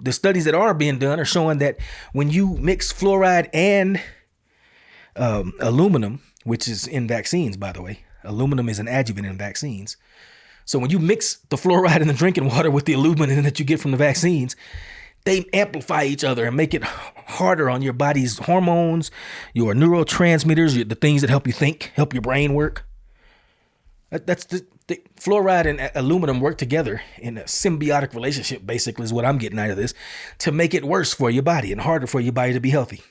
the studies that are being done are showing that when you mix fluoride and aluminum, which is in vaccines, by the way, aluminum is an adjuvant in vaccines. So when you mix the fluoride in the drinking water with the aluminum that you get from the vaccines, they amplify each other and make it harder on your body's hormones, your neurotransmitters, the things that help you think, help your brain work. That's the fluoride and aluminum work together in a symbiotic relationship, basically, is what I'm getting out of this, to make it worse for your body and harder for your body to be healthy.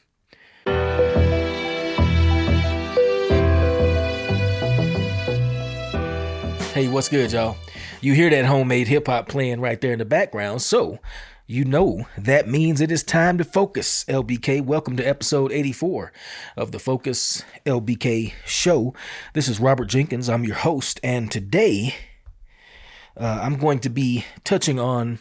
Hey, what's good, y'all? You hear that homemade hip hop playing right there in the background, so you know that means it is time to focus. LBK, welcome to episode 84 of the Focus LBK show. This is Robert Jenkins. I'm your host, and today I'm going to be touching on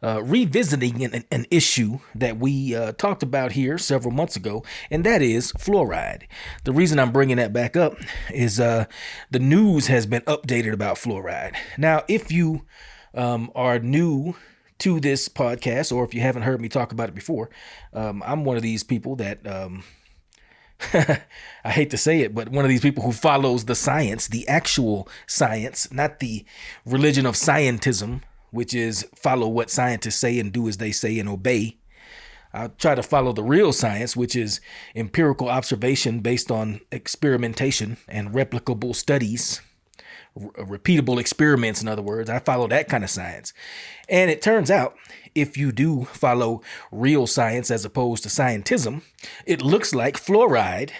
revisiting an issue that we talked about here several months ago, and that is fluoride. The reason I'm bringing that back up is the news has been updated about fluoride. Now, if you are new to this podcast, or if you haven't heard me talk about it before, I'm one of these people that I hate to say it, but one of these people who follows the science, the actual science, not the religion of scientism, which is follow what scientists say and do as they say and obey. I try to follow the real science, which is empirical observation based on experimentation and replicable studies, repeatable experiments. In other words, I follow that kind of science. And it turns out, if you do follow real science as opposed to scientism, it looks like fluoride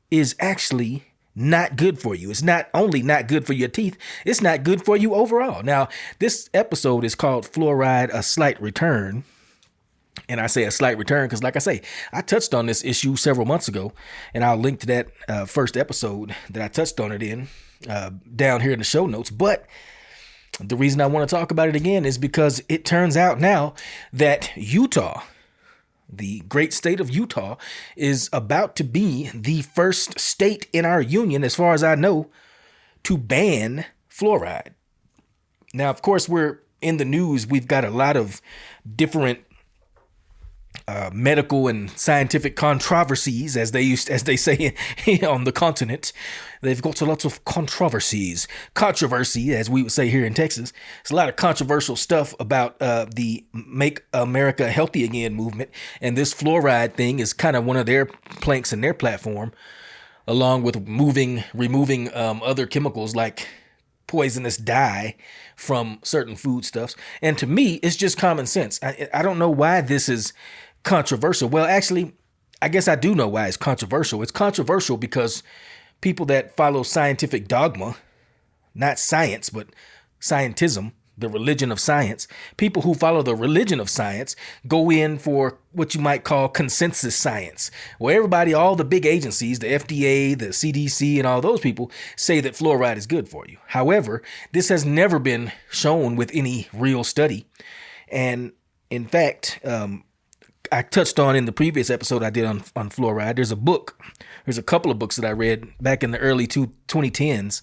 is actually not good for you. It's not only not good for your teeth, it's not good for you overall. Now, this episode is called Fluoride, A Slight Return. And I say a slight return because, like I say, I touched on this issue several months ago, and I'll link to that first episode that I touched on it in down here in the show notes. But the reason I want to talk about it again is because it turns out now that Utah, the great state of Utah, is about to be the first state in our union, as far as I know, to ban fluoride. Now, of course, we're in the news. We've got a lot of different medical and scientific controversies, as they say on the continent. They've got a lot of controversy, as we would say here in Texas. There's a lot of controversial stuff about the Make America Healthy Again movement, and this fluoride thing is kind of one of their planks in their platform, along with removing other chemicals like poisonous dye from certain foodstuffs. And to me, it's just common sense. I don't know why this is controversial. Well, actually, I guess I do know why it's controversial. It's controversial because people that follow scientific dogma, not science, but scientism, the religion of science, people who follow the religion of science go in for what you might call consensus science, where everybody, all the big agencies, the FDA, the CDC, and all those people say that fluoride is good for you. However, this has never been shown with any real study. And in fact, I touched on in the previous episode I did on fluoride. There's a couple of books that I read back in the early 2010s,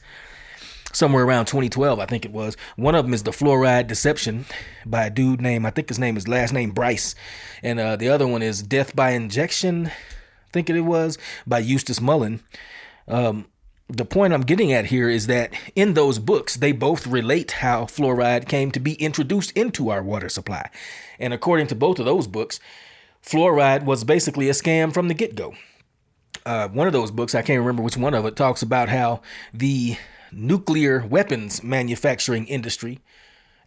somewhere around 2012, I think it was. One of them is The Fluoride Deception by a dude named, I think his last name Bryce. And the other one is Death by Injection, I think it was, by Eustace Mullen. The point I'm getting at here is that in those books, they both relate how fluoride came to be introduced into our water supply. And according to both of those books, fluoride was basically a scam from the get-go. One of those books, I can't remember which one of it, talks about how the nuclear weapons manufacturing industry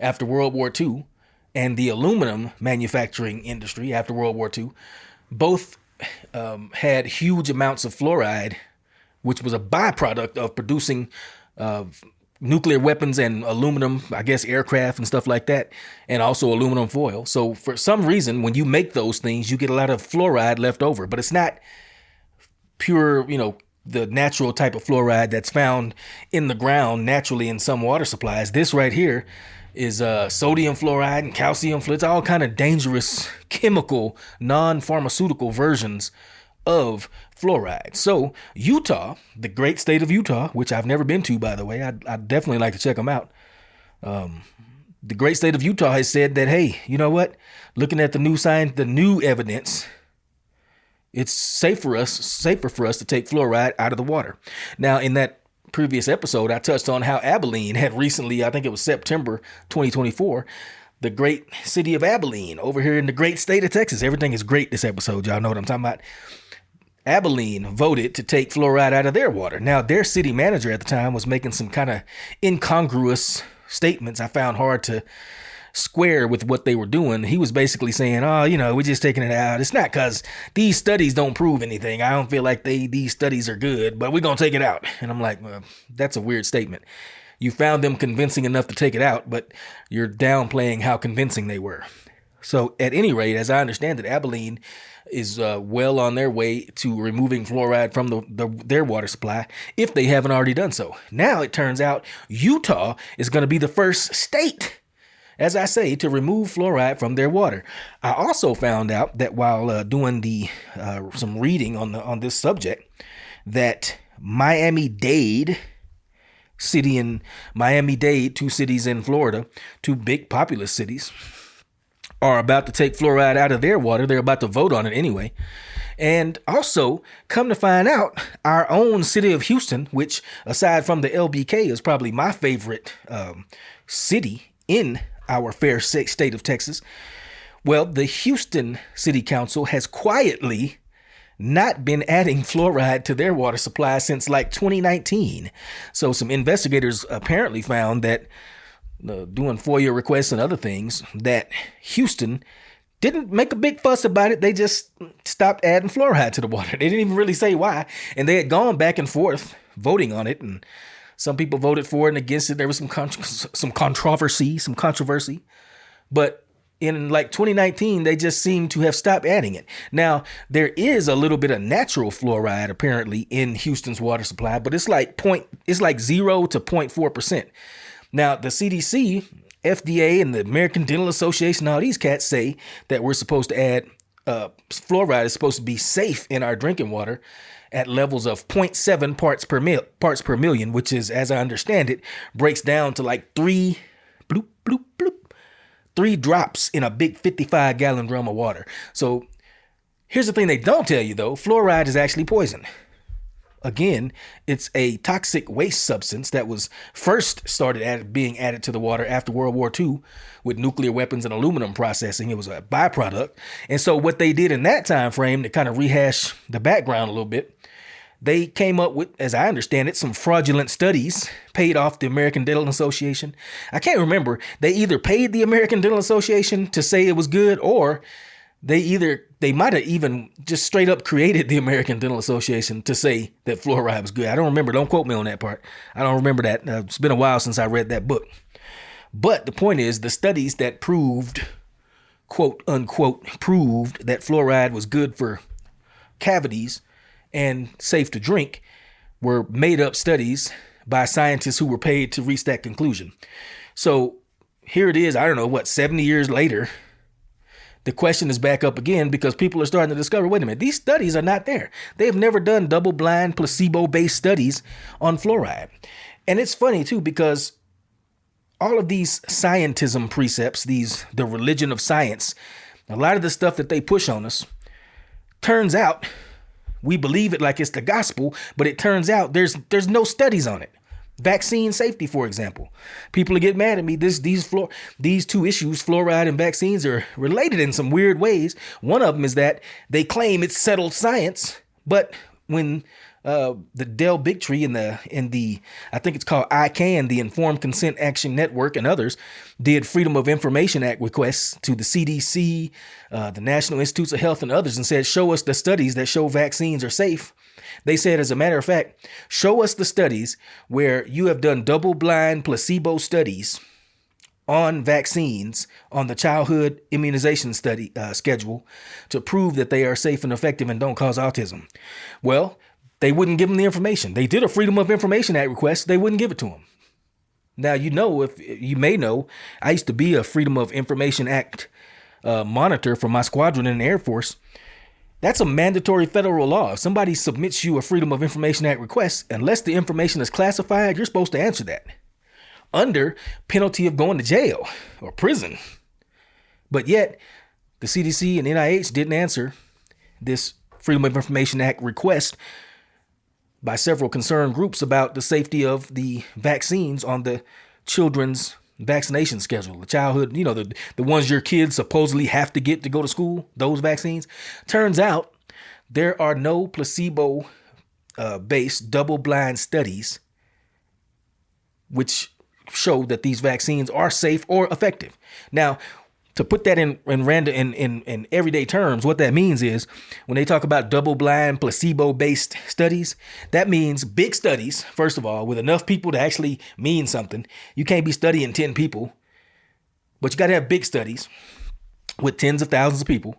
after World War II and the aluminum manufacturing industry after World War II both had huge amounts of fluoride, which was a byproduct of producing nuclear weapons and aluminum, I guess, aircraft and stuff like that, and also aluminum foil. So for some reason, when you make those things, you get a lot of fluoride left over, but it's not pure, the natural type of fluoride that's found in the ground naturally in some water supplies. This right here is sodium fluoride and calcium fluoride. It's all kind of dangerous chemical, non-pharmaceutical versions of fluoride. So Utah, the great state of Utah, which I've never been to, by the way, I'd definitely like to check them out. the great state of Utah has said that, hey, you know what? Looking at the new evidence, it's safer for us to take fluoride out of the water. Now, in that previous episode, I touched on how Abilene had recently, I think it was September 2024, the great city of Abilene over here in the great state of Texas. Everything is great this episode. Y'all know what I'm talking about. Abilene voted to take fluoride out of their water. Now, their city manager at the time was making some kind of incongruous statements I found hard to square with what they were doing. He was basically saying, oh, we're just taking it out. It's not because these studies don't prove anything. I don't feel like these studies are good, but we're going to take it out. And I'm like, well, that's a weird statement. You found them convincing enough to take it out, but you're downplaying how convincing they were. So at any rate, as I understand it, Abilene is well on their way to removing fluoride from their water supply if they haven't already done so. Now it turns out Utah is going to be the first state, as I say, to remove fluoride from their water. I also found out that while doing some reading on this subject, that Miami-Dade city in Miami-Dade, two cities in Florida, two big populous cities, are about to take fluoride out of their water. They're about to vote on it anyway. And also, come to find out, our own city of Houston, which aside from the LBK is probably my favorite city in our fair state of Texas. Well, the Houston City Council has quietly not been adding fluoride to their water supply since like 2019. So some investigators apparently found that doing FOIA requests and other things, that Houston didn't make a big fuss about it. They just stopped adding fluoride to the water. They didn't even really say why. And they had gone back and forth voting on it. And some people voted for it and against it. There was some controversy. But in like 2019, they just seemed to have stopped adding it. Now, there is a little bit of natural fluoride apparently in Houston's water supply, but it's like 0 to 0.4%. Now, the CDC, FDA, and the American Dental Association, all these cats say that we're supposed to add fluoride is supposed to be safe in our drinking water at levels of 0.7 parts per million, which is, as I understand it, breaks down to like 3 drops in a big 55-gallon drum of water. So here's the thing they don't tell you, though. Fluoride is actually poison. Again, it's a toxic waste substance that was first started being added to the water after World War II with nuclear weapons and aluminum processing. It was a byproduct. And so what they did in that time frame, to kind of rehash the background a little bit, they came up with, as I understand it, some fraudulent studies paid off the American Dental Association. I can't remember. They either paid the American Dental Association to say it was good, or they might have even just straight up created the American Dental Association to say that fluoride was good. I don't remember. Don't quote me on that part. I don't remember that. It's been a while since I read that book. But the point is, the studies that proved, quote unquote, proved that fluoride was good for cavities and safe to drink were made up studies by scientists who were paid to reach that conclusion. So here it is, 70 years later, the question is back up again because people are starting to discover, wait a minute, these studies are not there. They've never done double-blind, placebo-based studies on fluoride. And it's funny, too, because all of these scientism precepts, the religion of science, a lot of the stuff that they push on us, turns out we believe it like it's the gospel, but it turns out there's no studies on it. Vaccine safety, for example. People get mad at me. These two issues, fluoride and vaccines, are related in some weird ways. One of them is that they claim it's settled science, but when the Del Bigtree and the I think it's called ICANN, the Informed Consent Action Network, and others did Freedom of Information Act requests to the CDC, the National Institutes of Health, and others, and said, show us the studies that show vaccines are safe. They said, as a matter of fact, show us the studies where you have done double-blind placebo studies on vaccines on the childhood immunization study schedule to prove that they are safe and effective and don't cause autism. Well, they wouldn't give them the information. They did a Freedom of Information Act request. They wouldn't give it to them. Now, if you may know, I used to be a Freedom of Information Act monitor for my squadron in the Air Force. That's a mandatory federal law. If somebody submits you a Freedom of Information Act request, unless the information is classified, you're supposed to answer that. under penalty of going to jail or prison. But yet, the CDC and NIH didn't answer this Freedom of Information Act request by several concerned groups about the safety of the vaccines on the children's vaccination schedule, the childhood, the ones your kids supposedly have to get to go to school, those vaccines. Turns out there are no placebo based double-blind studies which show that these vaccines are safe or effective. Now, to put that in everyday terms, what that means is when they talk about double-blind placebo-based studies, that means big studies, first of all, with enough people to actually mean something. You can't be studying 10 people, but you got to have big studies with tens of thousands of people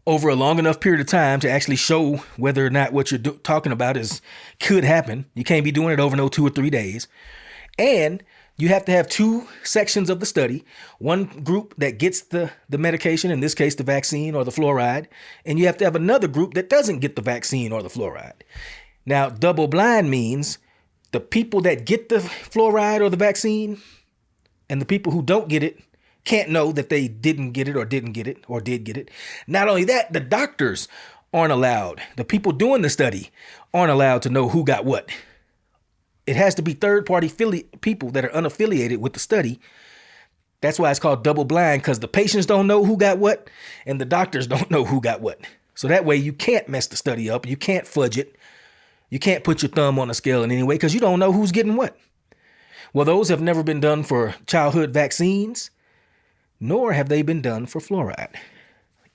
over a long enough period of time to actually show whether or not what you're talking about could happen. You can't be doing it over no 2 or 3 days. And you have to have two sections of the study, one group that gets the medication, in this case, the vaccine or the fluoride, and you have to have another group that doesn't get the vaccine or the fluoride. Now, double blind means the people that get the fluoride or the vaccine and the people who don't get it can't know that they didn't get it or did get it. Not only that, the doctors aren't allowed. The people doing the study aren't allowed to know who got what. It has to be third-party people that are unaffiliated with the study. That's why it's called double blind, because the patients don't know who got what and the doctors don't know who got what. So that way you can't mess the study up. You can't fudge it. You can't put your thumb on a scale in any way because you don't know who's getting what. Well, those have never been done for childhood vaccines, nor have they been done for fluoride.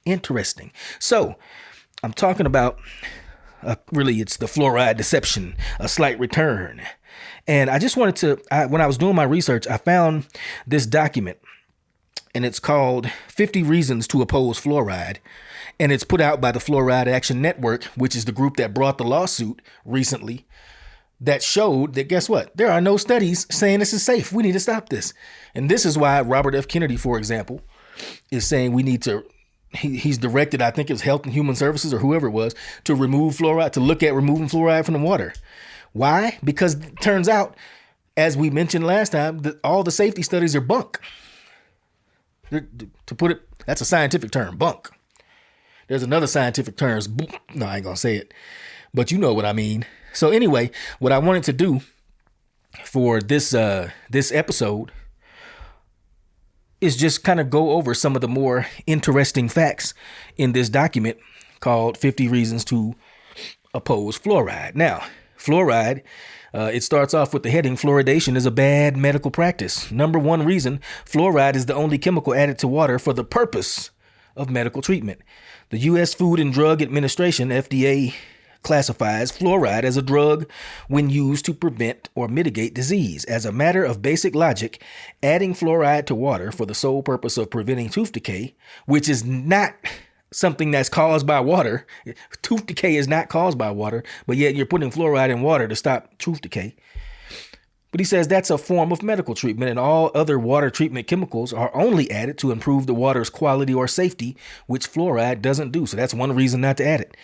Interesting. So I'm talking about really it's the fluoride deception, a slight return. And I just wanted to, when I was doing my research, I found this document and it's called 50 Reasons to Oppose Fluoride. And it's put out by the Fluoride Action Network, which is the group that brought the lawsuit recently, that showed that, guess what? There are no studies saying this is safe. We need to stop this. And this is why Robert F. Kennedy, for example, is saying we need to, he's directed, I think it was Health and Human Services or whoever it was, to remove fluoride, to look at removing fluoride from the water. Why? Because it turns out, as we mentioned last time, that all the safety studies are bunk. To put it, that's a scientific term, bunk. There's another scientific term, no, I ain't gonna say it, but you know what I mean. So anyway, what I wanted to do for this episode is just kind of go over some of the more interesting facts in this document called 50 Reasons to Oppose Fluoride. Now, fluoride, it starts off with the heading, Fluoridation is a bad medical practice. Number one reason, fluoride is the only chemical added to water for the purpose of medical treatment. The U.S. Food and Drug Administration, FDA, classifies fluoride as a drug when used to prevent or mitigate disease. As a matter of basic logic, adding fluoride to water for the sole purpose of preventing tooth decay, which is not something that's caused by water. Tooth decay is not caused by water, but yet you're putting fluoride in water to stop tooth decay. But he says that's a form of medical treatment, and all other water treatment chemicals are only added to improve the water's quality or safety, which fluoride doesn't do. So that's one reason not to add it.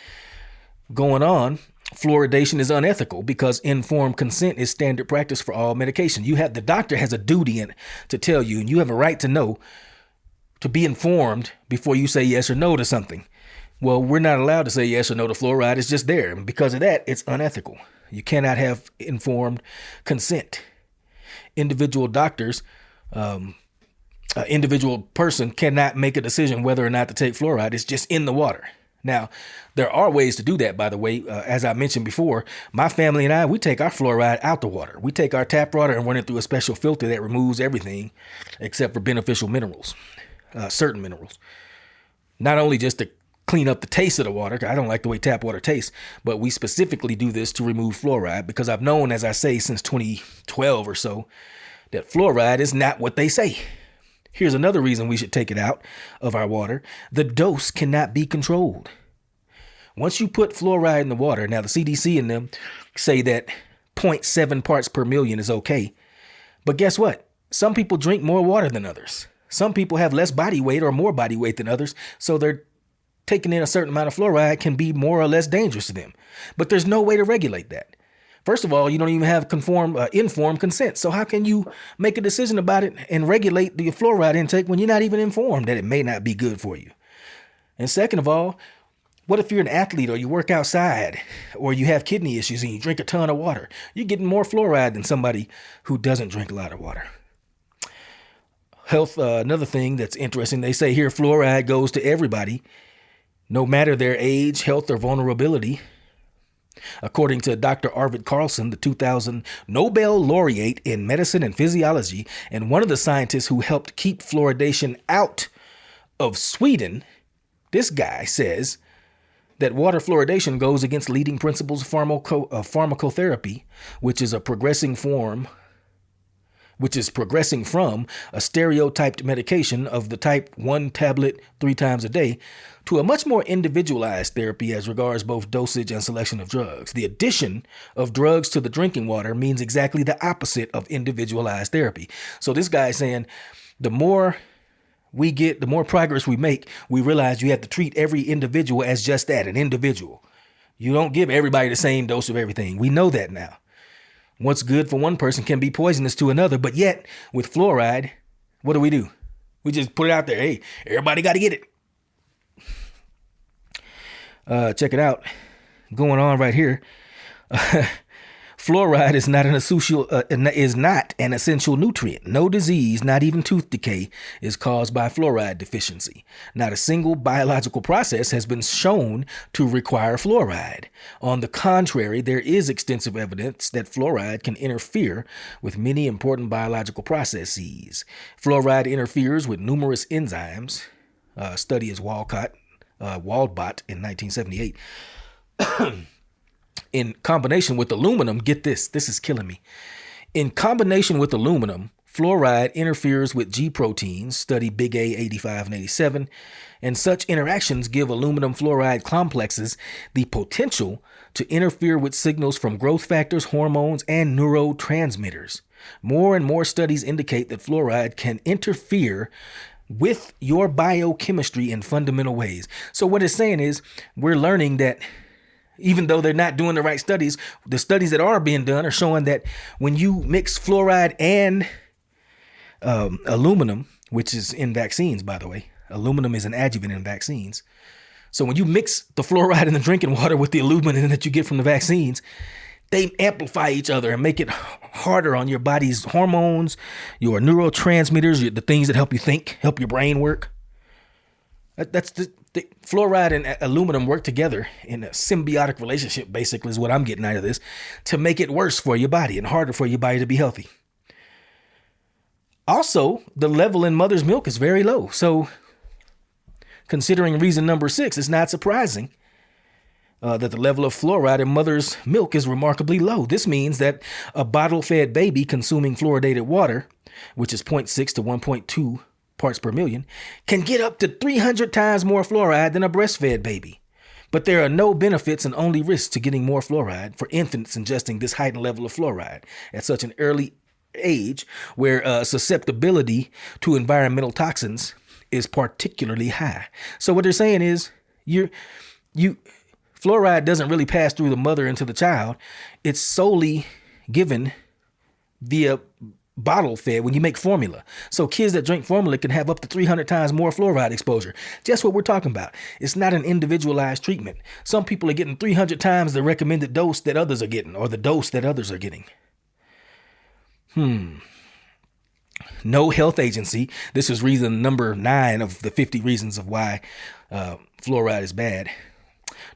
Going on, fluoridation is unethical because informed consent is standard practice for all medication. The doctor has a duty to tell you, and you have a right to know, to be informed before you say yes or no to something. Well, we're not allowed to say yes or no to fluoride. It's just there. And because of that, it's unethical. You cannot have informed consent. Individual doctors, individual person cannot make a decision whether or not to take fluoride. It's just in the water. Now, there are ways to do that, by the way. As I mentioned before, my family and I, we take our fluoride out the water. We take our tap water and run it through a special filter that removes everything except for beneficial minerals, certain minerals. Not only just to clean up the taste of the water, I don't like the way tap water tastes, but we specifically do this to remove fluoride because I've known, as I say, since 2012 or so, that fluoride is not what they say. Here's another reason we should take it out of our water. The dose cannot be controlled. Once you put fluoride in the water, now the CDC and them say that 0.7 parts per million is okay. But guess what? Some people drink more water than others. Some people have less body weight or more body weight than others. So they're taking in a certain amount of fluoride can be more or less dangerous to them. But there's no way to regulate that. First of all, you don't even have informed consent. So how can you make a decision about it and regulate the fluoride intake when you're not even informed that it may not be good for you? And second of all, what if you're an athlete or you work outside or you have kidney issues and you drink a ton of water? You're getting more fluoride than somebody who doesn't drink a lot of water. Health, another thing that's interesting, they say here fluoride goes to everybody, no matter their age, health, or vulnerability. According to Dr. Arvid Carlson, the 2000 Nobel laureate in medicine and physiology, and one of the scientists who helped keep fluoridation out of Sweden, this guy says that water fluoridation goes against leading principles of pharmacotherapy, which is progressing from a stereotyped medication of the type 1 tablet 3 times a day to a much more individualized therapy as regards both dosage and selection of drugs. The addition of drugs to the drinking water means exactly the opposite of individualized therapy. So this guy is saying the more we get, the more progress we make, we realize you have to treat every individual as just that, an individual. You don't give everybody the same dose of everything. We know that now. What's good for one person can be poisonous to another, but yet with fluoride, what do? We just put it out there. Hey, everybody got to get it. Check it out. Going on right here. Fluoride is not an essential nutrient. No disease, not even tooth decay, is caused by fluoride deficiency. Not a single biological process has been shown to require fluoride. On the contrary, there is extensive evidence that fluoride can interfere with many important biological processes. Fluoride interferes with numerous enzymes. Study is Waldbot in 1978. In combination with aluminum, get this is killing me. In combination with aluminum, fluoride interferes with G proteins, study Big A 85 and 87, and such interactions give aluminum fluoride complexes the potential to interfere with signals from growth factors, hormones, and neurotransmitters. More and more studies indicate that fluoride can interfere with your biochemistry in fundamental ways. So what it's saying is we're learning that even though they're not doing the right studies, the studies that are being done are showing that when you mix fluoride and aluminum, which is in vaccines, by the way, aluminum is an adjuvant in vaccines. So when you mix the fluoride in the drinking water with the aluminum that you get from the vaccines, they amplify each other and make it harder on your body's hormones, your neurotransmitters, the things that help you think, help your brain work. That's the fluoride and aluminum work together in a symbiotic relationship, basically, is what I'm getting out of this, to make it worse for your body and harder for your body to be healthy. Also, the level in mother's milk is very low. So considering reason number 6, it's not surprising that the level of fluoride in mother's milk is remarkably low. This means that a bottle-fed baby consuming fluoridated water, which is 0.6 to 1.2 parts per million, can get up to 300 times more fluoride than a breastfed baby. But there are no benefits and only risks to getting more fluoride for infants ingesting this heightened level of fluoride at such an early age where susceptibility to environmental toxins is particularly high. So what they're saying is fluoride doesn't really pass through the mother into the child. It's solely given via bottle fed when you make formula. So kids that drink formula can have up to 300 times more fluoride exposure. Just what we're talking about. It's not an individualized treatment. Some people are getting 300 times the recommended dose that others are getting, or the dose that others are getting. No health agency. This is reason number 9 of the 50 reasons of why fluoride is bad.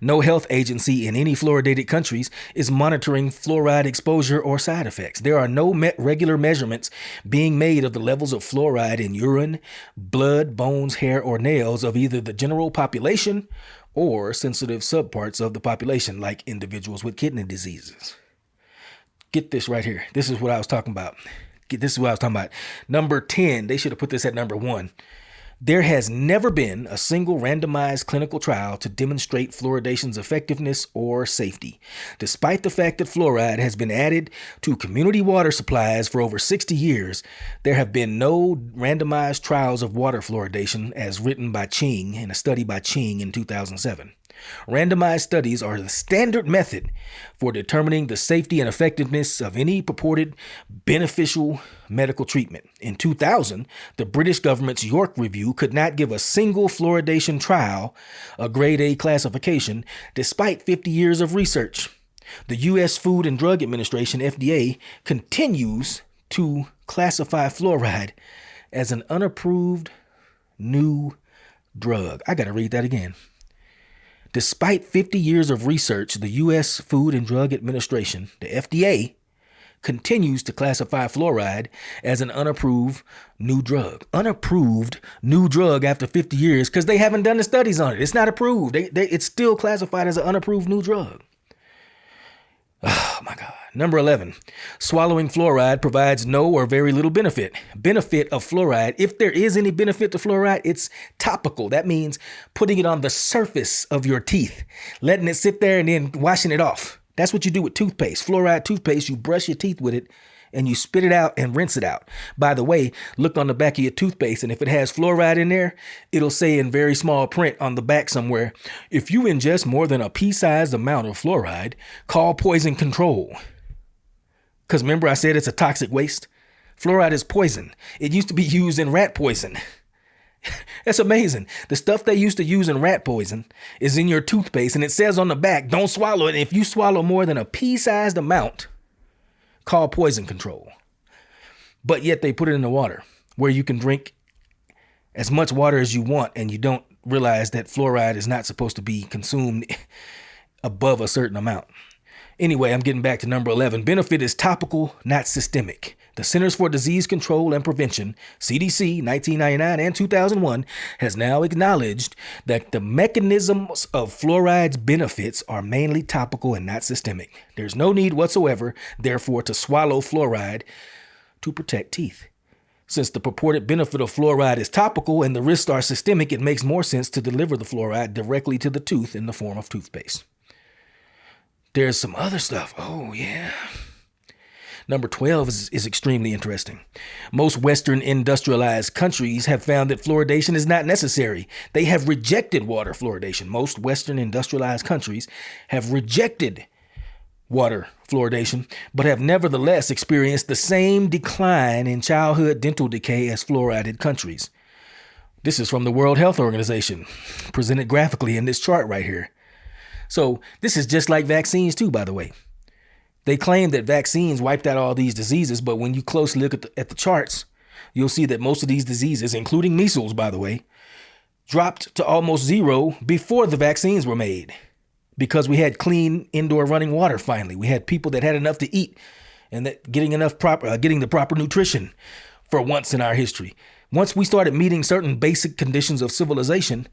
No health agency in any fluoridated countries is monitoring fluoride exposure or side effects. There are no regular measurements being made of the levels of fluoride in urine, blood, bones, hair, or nails of either the general population or sensitive subparts of the population, like individuals with kidney diseases. Get this right here. This is what I was talking about. Number 10, they should have put this at number 1. There has never been a single randomized clinical trial to demonstrate fluoridation's effectiveness or safety. Despite the fact that fluoride has been added to community water supplies for over 60 years, there have been no randomized trials of water fluoridation as written by Ching in a study by Ching in 2007. Randomized studies are the standard method for determining the safety and effectiveness of any purported beneficial medical treatment. In 2000, the British government's York Review could not give a single fluoridation trial a grade A classification despite 50 years of research. The U.S. Food and Drug Administration, FDA, continues to classify fluoride as an unapproved new drug. I got to read that again. Despite 50 years of research, the U.S. Food and Drug Administration, the FDA, continues to classify fluoride as an unapproved new drug. Unapproved new drug after 50 years because they haven't done the studies on it. It's not approved. It's still classified as an unapproved new drug. Oh, my God. Number 11, swallowing fluoride provides no or very little benefit. Benefit of fluoride, if there is any benefit to fluoride, it's topical. That means putting it on the surface of your teeth, letting it sit there and then washing it off. That's what you do with toothpaste. Fluoride toothpaste, you brush your teeth with it and you spit it out and rinse it out. By the way, look on the back of your toothpaste, and if it has fluoride in there, it'll say in very small print on the back somewhere, if you ingest more than a pea-sized amount of fluoride, call poison control. Because remember I said it's a toxic waste? Fluoride is poison. It used to be used in rat poison. That's amazing. The stuff they used to use in rat poison is in your toothpaste, and it says on the back, don't swallow it. If you swallow more than a pea-sized amount, call poison control. But yet they put it in the water where you can drink as much water as you want, and you don't realize that fluoride is not supposed to be consumed above a certain amount. Anyway, I'm getting back to number 11. Benefit is topical, not systemic. The Centers for Disease Control and Prevention, CDC, 1999 and 2001, has now acknowledged that the mechanisms of fluoride's benefits are mainly topical and not systemic. There's no need whatsoever, therefore, to swallow fluoride to protect teeth. Since the purported benefit of fluoride is topical and the risks are systemic, it makes more sense to deliver the fluoride directly to the tooth in the form of toothpaste. There's some other stuff. Oh, yeah. Number 12 is extremely interesting. Most Western industrialized countries have found that fluoridation is not necessary. They have rejected water fluoridation. Most Western industrialized countries have rejected water fluoridation, but have nevertheless experienced the same decline in childhood dental decay as fluoridated countries. This is from the World Health Organization, presented graphically in this chart right here. So this is just like vaccines too, by the way. They claim that vaccines wiped out all these diseases, but when you closely look at the charts, you'll see that most of these diseases, including measles, by the way, dropped to almost zero before the vaccines were made because we had clean indoor running water finally. We had people that had enough to eat and that getting the proper nutrition for once in our history. Once we started meeting certain basic conditions of civilization,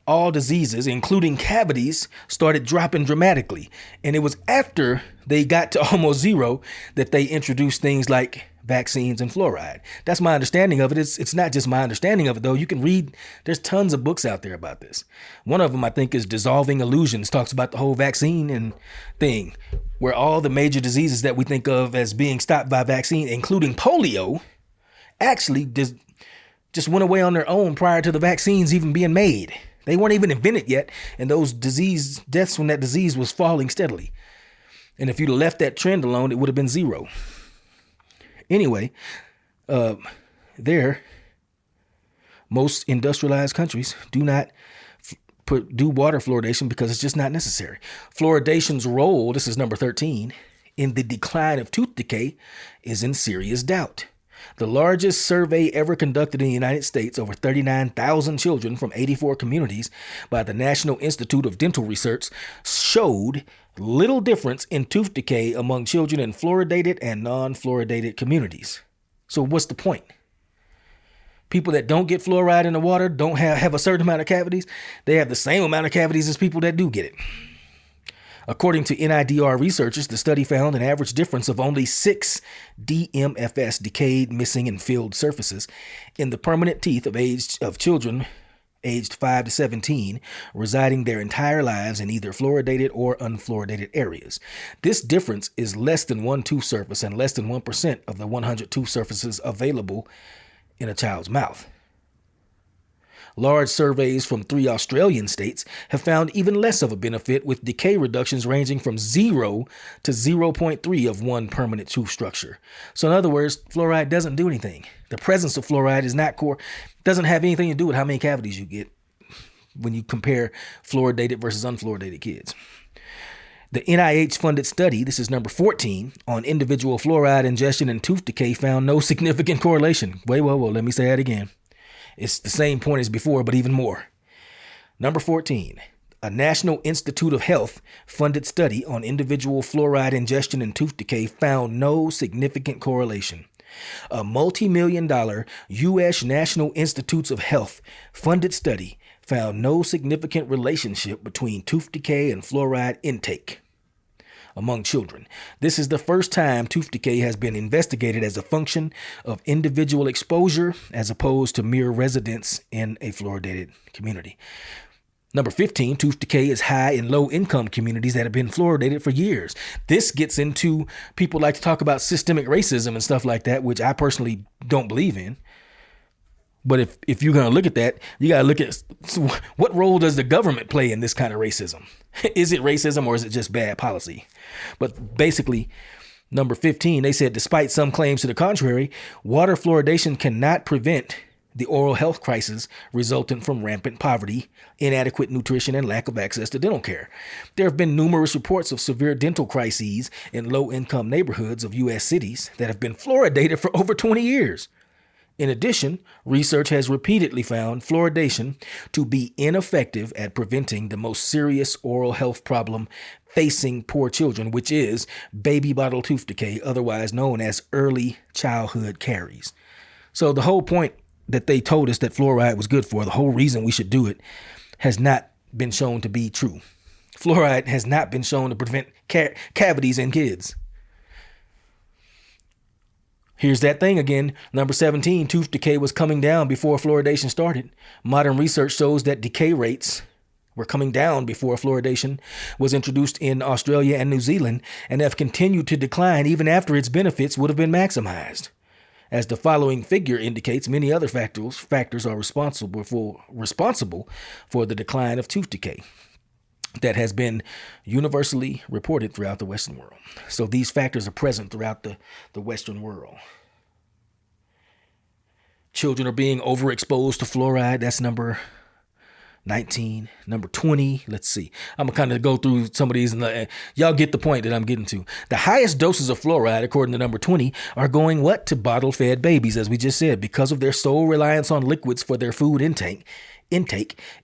all diseases, including cavities, started dropping dramatically. And it was after they got to almost zero that they introduced things like vaccines and fluoride. That's my understanding of it. It's not just my understanding of it, though. You can read, there's tons of books out there about this. One of them, I think, is Dissolving Illusions, talks about the whole vaccine and thing, where all the major diseases that we think of as being stopped by vaccine, including polio, actually just went away on their own prior to the vaccines even being made. They weren't even invented yet, and those deaths from that disease was falling steadily. And if you'd have left that trend alone, it would have been zero. Anyway, most industrialized countries do not do water fluoridation because it's just not necessary. Fluoridation's role, this is number 13, in the decline of tooth decay is in serious doubt. The largest survey ever conducted in the United States, over 39,000 children from 84 communities by the National Institute of Dental Research, showed little difference in tooth decay among children in fluoridated and non-fluoridated communities. So what's the point? People that don't get fluoride in the water don't have a certain amount of cavities. They have the same amount of cavities as people that do get it. According to NIDR researchers, the study found an average difference of only 6 DMFS, decayed, missing, and filled surfaces, in the permanent teeth of children aged 5 to 17, residing their entire lives in either fluoridated or unfluoridated areas. This difference is less than 1 tooth surface and less than 1% of the 100 tooth surfaces available in a child's mouth. Large surveys from 3 Australian states have found even less of a benefit, with decay reductions ranging from 0 to 0.3 of one permanent tooth structure. So in other words, fluoride doesn't do anything. The presence of fluoride is not doesn't have anything to do with how many cavities you get when you compare fluoridated versus unfluoridated kids. The NIH-funded study, this is number 14, on individual fluoride ingestion and tooth decay found no significant correlation. Wait, whoa, let me say that again. It's the same point as before, but even more. Number 14, a National Institute of Health funded study on individual fluoride ingestion and tooth decay found no significant correlation. A multi-million-dollar U.S. National Institutes of Health funded study found no significant relationship between tooth decay and fluoride intake among children. This is the first time tooth decay has been investigated as a function of individual exposure as opposed to mere residence in a fluoridated community. Number 15, tooth decay is high in low-income communities that have been fluoridated for years. This gets into, people like to talk about systemic racism and stuff like that, which I personally don't believe in. But if you're going to look at that, you got to look at what role does the government play in this kind of racism? Is it racism or is it just bad policy? But basically, number 15, they said, despite some claims to the contrary, water fluoridation cannot prevent the oral health crisis resultant from rampant poverty, inadequate nutrition, and lack of access to dental care. There have been numerous reports of severe dental crises in low-income neighborhoods of U.S. cities that have been fluoridated for over 20 years. In addition, research has repeatedly found fluoridation to be ineffective at preventing the most serious oral health problem facing poor children, which is baby bottle tooth decay, otherwise known as early childhood caries. So the whole point that they told us that fluoride was good for, the whole reason we should do it, has not been shown to be true. Fluoride has not been shown to prevent cavities in kids. Here's that thing again. Number 17, tooth decay was coming down before fluoridation started. Modern research shows that decay rates were coming down before fluoridation was introduced in Australia and New Zealand, and have continued to decline even after its benefits would have been maximized. As the following figure indicates, many other factors are responsible for the decline of tooth decay that has been universally reported throughout the Western world. So these factors are present throughout the Western world. Children are being overexposed to fluoride. That's number 19. Number 20. Let's see. I'm going to kind of go through some of these, and y'all get the point that I'm getting to. The highest doses of fluoride, according to number 20, are going to bottle-fed babies, as we just said, because of their sole reliance on liquids for their food intake.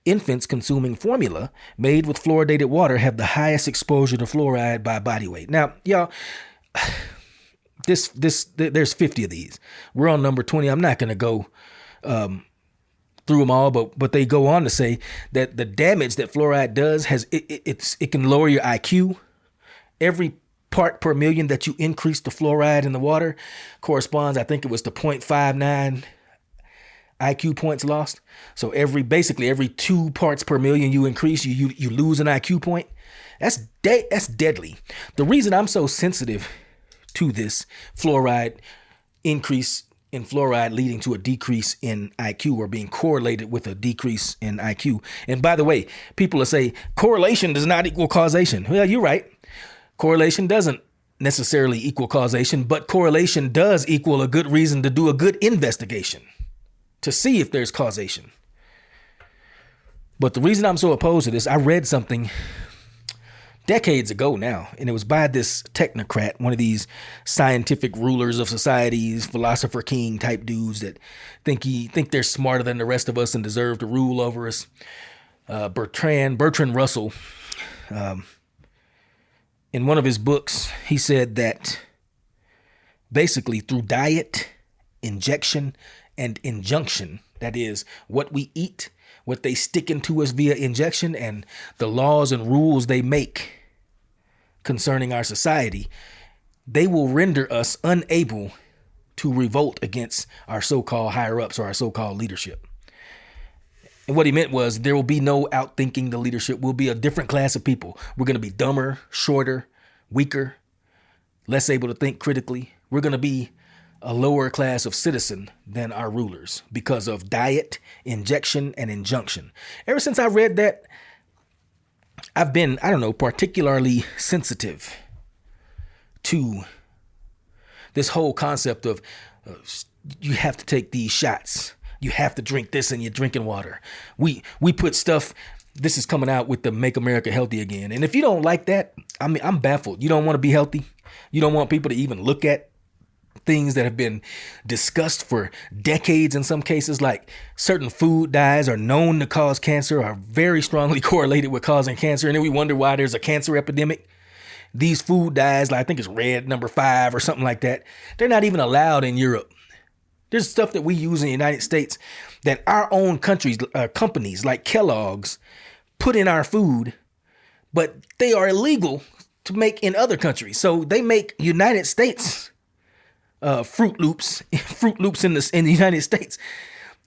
Infants consuming formula made with fluoridated water have the highest exposure to fluoride by body weight. Now, y'all, there's 50 of these. We're on number 20. I'm not going to go through them all, but they go on to say that the damage that fluoride does it can lower your IQ. Every part per million that you increase the fluoride in the water corresponds, I think it was to 0.59 IQ points lost. So every 2 parts per million you increase, you lose an IQ point. That's deadly. The reason I'm so sensitive to this fluoride increase in fluoride leading to a decrease in IQ, or being correlated with a decrease in IQ. And by the way, people will say correlation does not equal causation. Well, you're right. Correlation doesn't necessarily equal causation, but correlation does equal a good reason to do a good investigation to see if there's causation. But the reason I'm so opposed to this, I read something decades ago now, and it was by this technocrat, one of these scientific rulers of societies, philosopher king type dudes that think they're smarter than the rest of us and deserve to rule over us. Bertrand Russell, in one of his books, he said that basically through diet, injection, and injunction, that is, what we eat, what they stick into us via injection, and the laws and rules they make concerning our society, they will render us unable to revolt against our so-called higher-ups or our so-called leadership. And what he meant was there will be no outthinking the leadership. We'll be a different class of people. We're going to be dumber, shorter, weaker, less able to think critically. We're going to be a lower class of citizen than our rulers because of diet, injection, and injunction. Ever since I read that, I've been, I don't know, particularly sensitive to this whole concept of you have to take these shots. You have to drink this in your drinking water. We put stuff, this is coming out with the Make America Healthy Again. And if you don't like that, I mean, I'm baffled. You don't want to be healthy. You don't want people to even look at things that have been discussed for decades in some cases, like certain food dyes are known to cause cancer, are very strongly correlated with causing cancer. And then we wonder why there's a cancer epidemic. These food dyes, like I think it's red number 5 or something like that, they're not even allowed in Europe. There's stuff that we use in the United States that our own countries, companies like Kellogg's put in our food, but they are illegal to make in other countries. So they make United States Fruit Loops in the United States,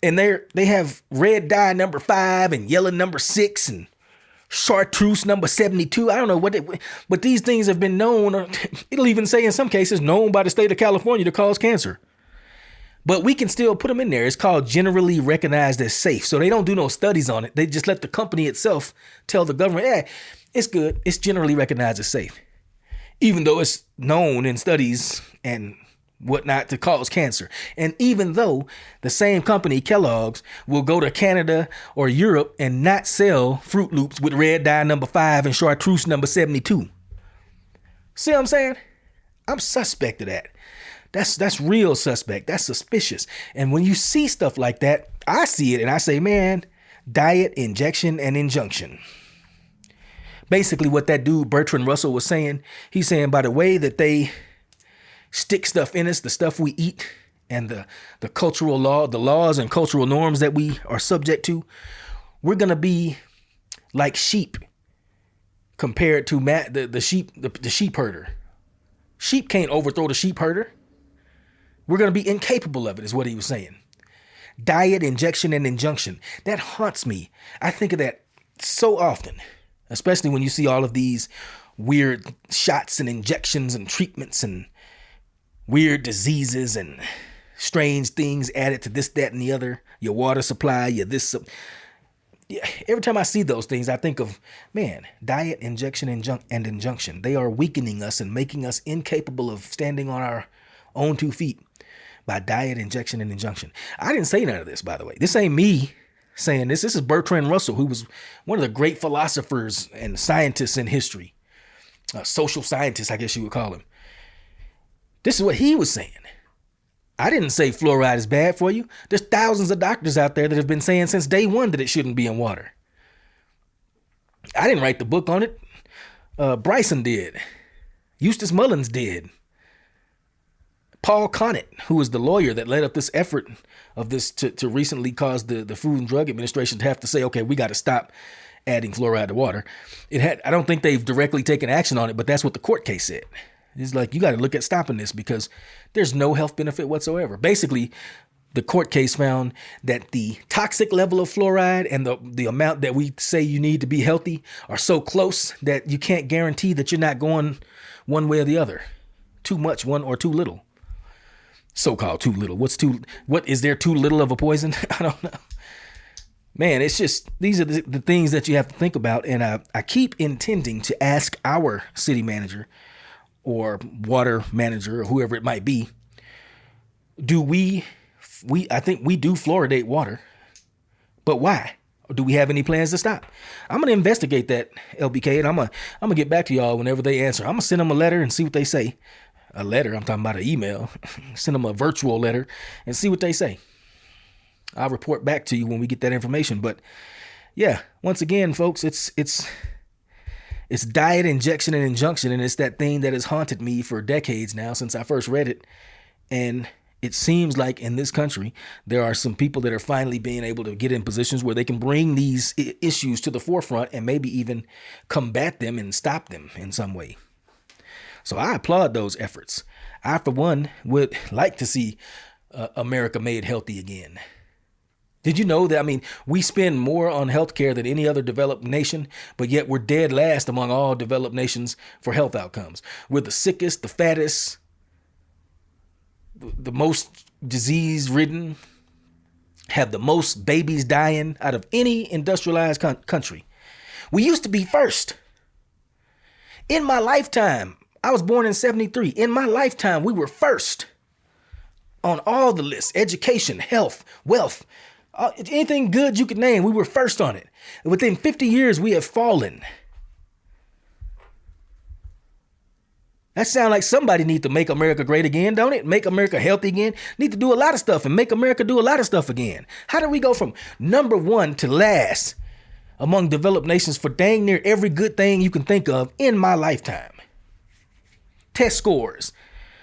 and they have red dye number 5 and yellow number 6 and chartreuse number 72. I don't know what but these things have been known. It'll even say in some cases known by the state of California to cause cancer. But we can still put them in there. It's called generally recognized as safe. So they don't do no studies on it. They just let the company itself tell the government, hey, it's good. It's generally recognized as safe. Even though it's known in studies and whatnot to cause cancer. And even though the same company, Kellogg's, will go to Canada or Europe and not sell Fruit Loops with red dye number 5 and chartreuse number 72. See what I'm saying? I'm suspect of that. That's real suspect. That's suspicious. And when you see stuff like that, I see it and I say, man, diet, injection, and injunction. Basically what that dude Bertrand Russell was saying, he's saying by the way that they stick stuff in us, the stuff we eat, and the cultural law, the laws and cultural norms that we are subject to, we're going to be like sheep compared to the sheep herder. Sheep can't overthrow the sheep herder. We're going to be incapable of it, is what he was saying. Diet, injection, and injunction. That haunts me. I think of that so often, especially when you see all of these weird shots and injections and treatments and weird diseases and strange things added to this, that, and the other. Your water supply, your this. Yeah, every time I see those things, I think of, man, diet, injection, and injunction. They are weakening us and making us incapable of standing on our own 2 feet. By diet, injection, and injunction. I didn't say none of this, by the way. This ain't me saying this. This is Bertrand Russell, who was one of the great philosophers and scientists in history. Social scientist, I guess you would call him. This is what he was saying. I didn't say fluoride is bad for you. There's thousands of doctors out there that have been saying since day one that it shouldn't be in water. I didn't write the book on it. Bryson did. Eustace Mullins did. Paul Connett, who was the lawyer that led up this effort of this to recently cause the Food and Drug Administration to have to say, okay, we got to stop adding fluoride to water. I don't think they've directly taken action on it, but that's what the court case said. It's like, you got to look at stopping this because there's no health benefit whatsoever. Basically, the court case found that the toxic level of fluoride and the amount that we say you need to be healthy are so close that you can't guarantee that you're not going one way or the other. Too much, one, or too little. So-called too little. What is there too little of a poison? I don't know. Man, it's just, these are the things that you have to think about. And I keep intending to ask our city manager or water manager or whoever it might be, I think we do fluoridate water, but why? Or do we have any plans to stop? I'm going to investigate that, LBK, and I'm going to get back to y'all whenever they answer. I'm going to send them a letter and see what they say. A letter, I'm talking about an email. Send them a virtual letter and see what they say. I'll report back to you when we get that information. But yeah, once again, folks, it's diet, injection, and injunction, and it's that thing that has haunted me for decades now since I first read it. And it seems like in this country, there are some people that are finally being able to get in positions where they can bring these issues to the forefront and maybe even combat them and stop them in some way. So I applaud those efforts. I, for one, would like to see America made healthy again. Did you know that, I mean, we spend more on healthcare than any other developed nation, but yet we're dead last among all developed nations for health outcomes. We're the sickest, the fattest, the most disease ridden, have the most babies dying out of any industrialized country. We used to be first. In my lifetime, I was born in 73. In my lifetime, we were first on all the lists: education, health, wealth, anything good you could name. We were first on it. Within 50 years, we have fallen. That sounds like somebody need to make America great again, don't it? Make America healthy again. Need to do a lot of stuff and make America do a lot of stuff again. How do we go from number one to last among developed nations for dang near every good thing you can think of in my lifetime? Test scores.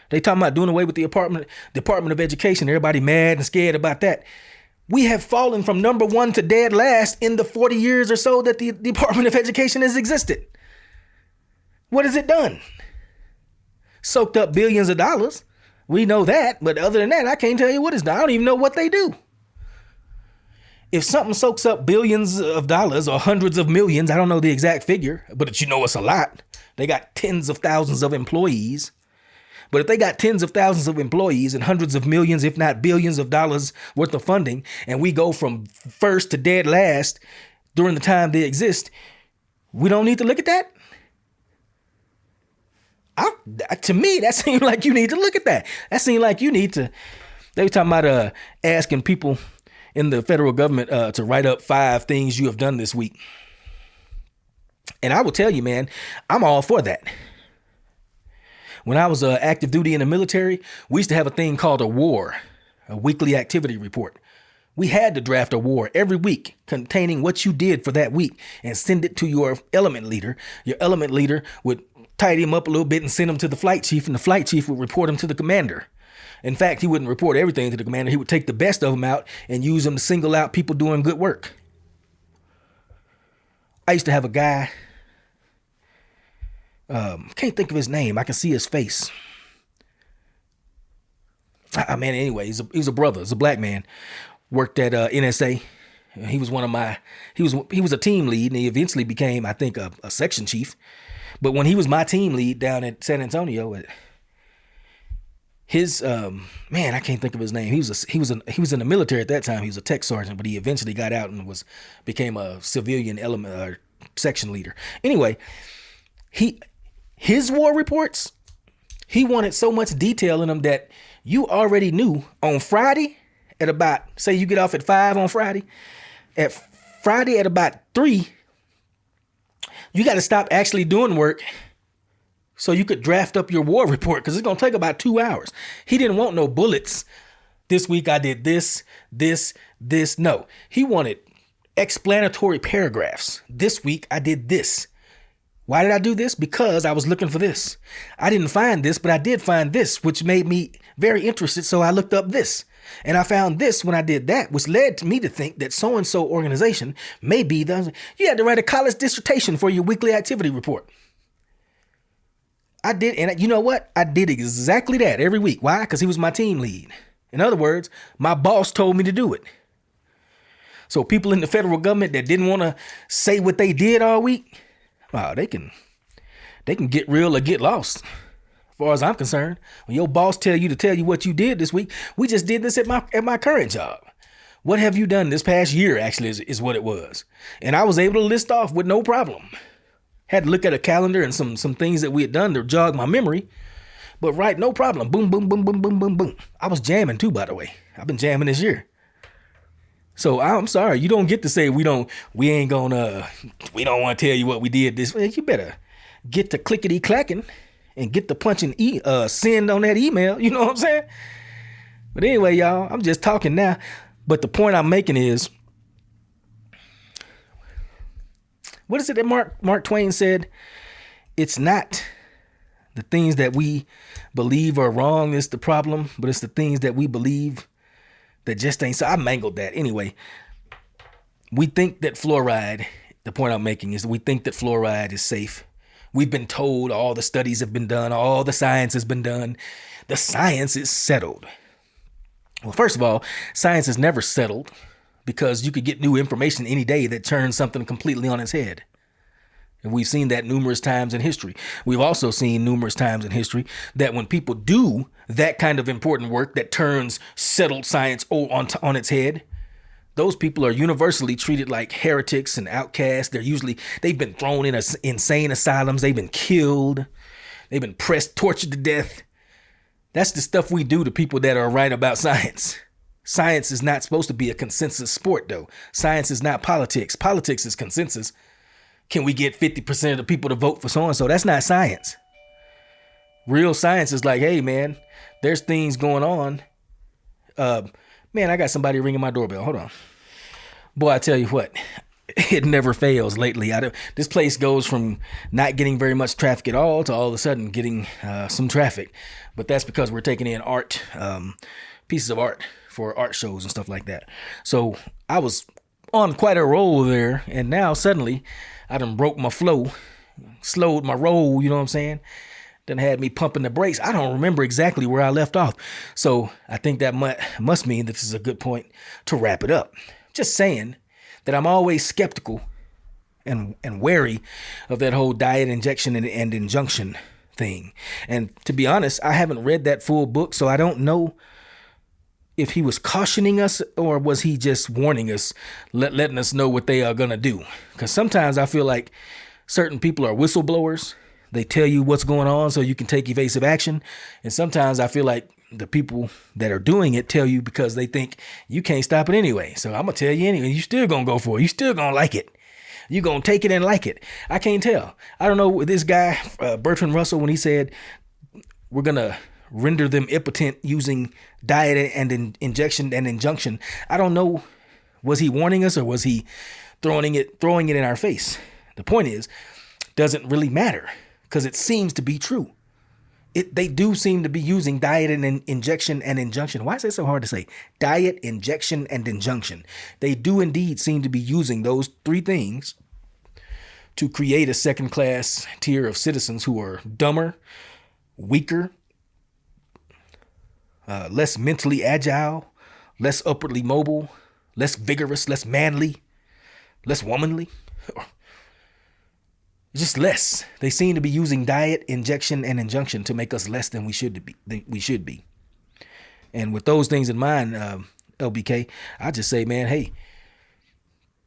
They talking about doing away with the Department of Education. Everybody mad and scared about that. We have fallen from number one to dead last in the 40 years or so that the Department of Education has existed. What has it done? Soaked up billions of dollars. We know that, but other than that, I can't tell you what it's done. I don't even know what they do. If something soaks up billions of dollars or hundreds of millions, I don't know the exact figure, but it's a lot. They got tens of thousands of employees. But if they got tens of thousands of employees and hundreds of millions, if not billions of dollars worth of funding, and we go from first to dead last during the time they exist, we don't need to look at that? To me, that seemed like you need to look at that. That seemed like you need to. They were talking about asking people in the federal government to write up 5 things you have done this week. And I will tell you, man, I'm all for that. When I was active duty in the military, we used to have a thing called a weekly activity report. We had to draft a WAR every week containing what you did for that week and send it to your element leader. Your element leader would tidy him up a little bit and send him to the flight chief, and the flight chief would report him to the commander. In fact, he wouldn't report everything to the commander. He would take the best of them out and use them to single out people doing good work. I used to have a guy, can't think of his name. I can see his face. Man, anyway, he was a brother. He's a black man. Worked at NSA. He was he was a team lead, and he eventually became, I think, a section chief. But when he was my team lead down at San Antonio, his man, I can't think of his name. He was in the military at that time. He was a tech sergeant, but he eventually got out and became a civilian element or section leader. Anyway, his war reports, he wanted so much detail in them that you already knew on Friday at about, say you get off at 5 on Friday, at about 3, you got to stop actually doing work so you could draft up your war report, because it's going to take about 2 hours. He didn't want no bullets. This week I did this. No, he wanted explanatory paragraphs. This week I did this. Why did I do this? Because I was looking for this. I didn't find this, but I did find this, which made me very interested. So I looked up this, and I found this when I did that, which led to me to think that so-and-so organization may be you had to write a college dissertation for your weekly activity report. I did. And you know what? I did exactly that every week. Why? Because he was my team lead. In other words, my boss told me to do it. So people in the federal government that didn't want to say what they did all week, wow, they can get real or get lost. As far as I'm concerned, when your boss tell you what you did this week, we just did this at my current job. What have you done this past year? Actually, is what it was, and I was able to list off with no problem. Had to look at a calendar and some things that we had done to jog my memory, but right, no problem. Boom, boom, boom, boom, boom, boom, boom. I was jamming too, by the way. I've been jamming this year. So I'm sorry, you don't get to say we don't want to tell you what we did this week. You better get to clickety clacking and get to punching send on that email. You know what I'm saying? But anyway, y'all, I'm just talking now. But the point I'm making is, what is it that Mark Twain said? It's not the things that we believe are wrong that's the problem, but it's the things that we believe that just ain't. So I mangled that. Anyway, we think that fluoride, the point I'm making is we think that fluoride is safe. We've been told all the studies have been done. All the science has been done. The science is settled. Well, first of all, science is never settled, because you could get new information any day that turns something completely on its head. And we've seen that numerous times in history. We've also seen numerous times in history that when people do that kind of important work that turns settled science on its head, those people are universally treated like heretics and outcasts. They've been thrown in insane asylums. They've been killed. They've been tortured to death. That's the stuff we do to people that are right about science. Science is not supposed to be a consensus sport, though. Science is not politics. Politics is consensus. Can we get 50% of the people to vote for so-and-so? That's not science. Real science is like, hey, man, there's things going on. Man, I got somebody ringing my doorbell. Hold on. Boy, I tell you what, it never fails lately. This place goes from not getting very much traffic at all to all of a sudden getting some traffic. But that's because we're taking in art, pieces of art for art shows and stuff like that. So I was on quite a roll there, and now suddenly I done broke my flow, slowed my roll, you know what I'm saying? Done had me pumping the brakes. I don't remember exactly where I left off. So I think that must mean this is a good point to wrap it up. Just saying that I'm always skeptical and wary of that whole diet injection and injunction thing. And to be honest, I haven't read that full book, so I don't know if he was cautioning us or was he just warning us, letting us know what they are going to do. Because sometimes I feel like certain people are whistleblowers. They tell you what's going on so you can take evasive action. And sometimes I feel like the people that are doing it tell you because they think you can't stop it anyway. So I'm going to tell you anyway. You still going to go for it. You still going to like it. You're going to take it and like it. I can't tell. I don't know this guy, Bertrand Russell, when he said we're going to render them impotent using diet and injection and injunction. I don't know. Was he warning us or was he throwing it in our face? The point is, doesn't really matter because it seems to be true. They do seem to be using diet and injection and injunction. Why is that so hard to say? Diet, injection, and injunction. They do indeed seem to be using those three things to create a second-class tier of citizens who are dumber, weaker, less mentally agile, less upwardly mobile, less vigorous, less manly, less womanly. Just less. They seem to be using diet, injection, and injunction to make us less than we should be. And with those things in mind, LBK, I just say, man, hey,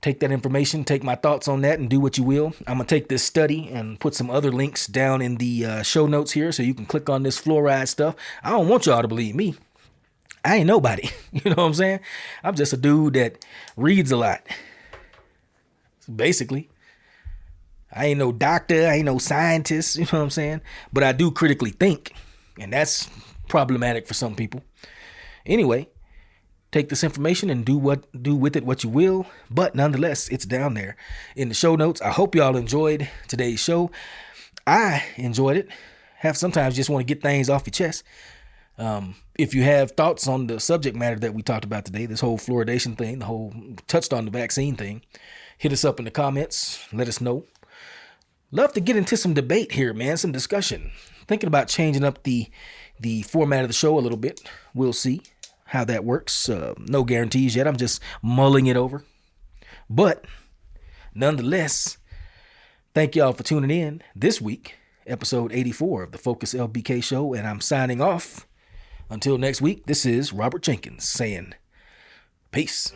take that information, take my thoughts on that, and do what you will. I'm going to take this study and put some other links down in the show notes here so you can click on this fluoride stuff. I don't want y'all to believe me. I ain't nobody. You know what I'm saying? I'm just a dude that reads a lot. Basically. I ain't no doctor, I ain't no scientist, you know what I'm saying? But I do critically think, and that's problematic for some people. Anyway, take this information and do with it what you will, but nonetheless, it's down there in the show notes. I hope y'all enjoyed today's show. I enjoyed it. Sometimes just want to get things off your chest. If you have thoughts on the subject matter that we talked about today, this whole fluoridation thing, the whole touched on the vaccine thing, hit us up in the comments, let us know. Love to get into some debate here, man, some discussion. Thinking about changing up the format of the show a little bit. We'll see how that works. No guarantees yet. I'm just mulling it over. But nonetheless, thank y'all for tuning in this week, episode 84 of the Focus LBK show, and I'm signing off. Until next week, this is Robert Jenkins saying peace.